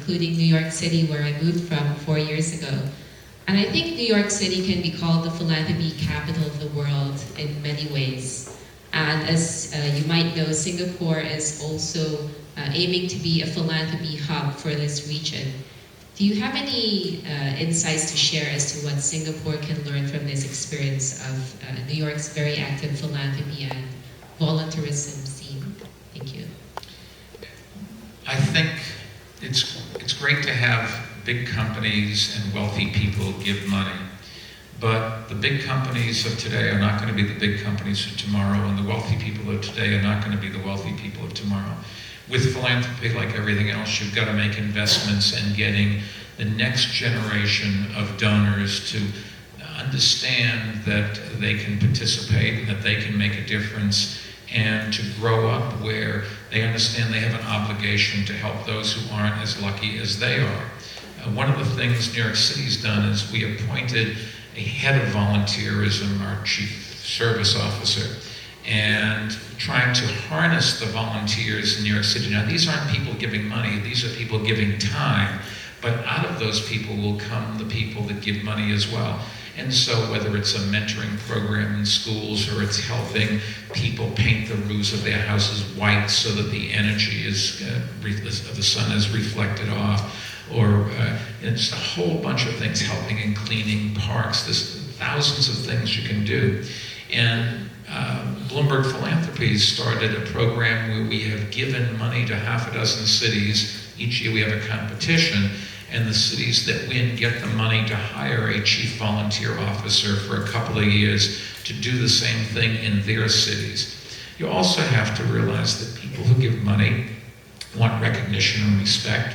including New York City, where I moved from 4 years ago. And I think New York City can be called the philanthropy capital of the world in many ways. And as you might know, Singapore is also aiming to be a philanthropy hub for this region. Do you have any insights to share as to what Singapore can learn from this experience of New York's very active philanthropy and volunteerism scene? Thank you. I think it's great to have big companies and wealthy people give money, but the big companies of today are not going to be the big companies of tomorrow, and the wealthy people of today are not going to be the wealthy people of tomorrow. With philanthropy, like everything else, you've got to make investments in getting the next generation of donors to understand that they can participate and that they can make a difference, and to grow up where they understand they have an obligation to help those who aren't as lucky as they are. One of the things New York City's done is we appointed a head of volunteerism, our chief service officer, and trying to harness the volunteers in New York City. Now, these aren't people giving money, these are people giving time, but out of those people will come the people that give money as well. And so whether it's a mentoring program in schools, or it's helping people paint the roofs of their houses white so that the energy of the sun is reflected off, or it's a whole bunch of things, helping in cleaning parks. There's thousands of things you can do. And Bloomberg Philanthropies started a program where we have given money to half a dozen cities. Each year we have a competition, and the cities that win get the money to hire a chief volunteer officer for a couple of years to do the same thing in their cities. You also have to realize that people who give money want recognition and respect.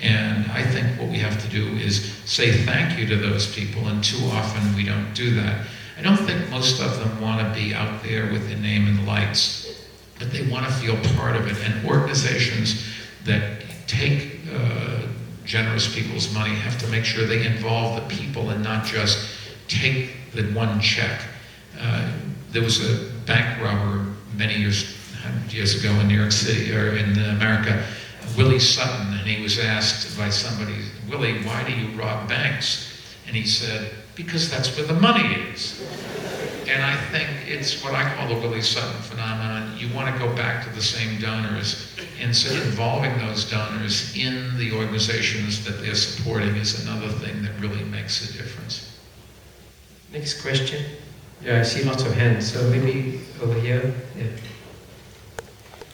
And I think what we have to do is say thank you to those people, and too often we don't do that. I don't think most of them want to be out there with their name in lights, but they want to feel part of it. And organizations that take generous people's money have to make sure they involve the people and not just take the one check. There was a bank robber many years, 100 years ago in New York City, or in America, Willie Sutton, and he was asked by somebody, "Willie, why do you rob banks?" And he said, "Because that's where the money is." And I think it's what I call the Willie Sutton phenomenon. You want to go back to the same donors, and so involving those donors in the organizations that they're supporting is another thing that really makes a difference. Next question. Yeah, I see lots of hands, so maybe over here. Yeah.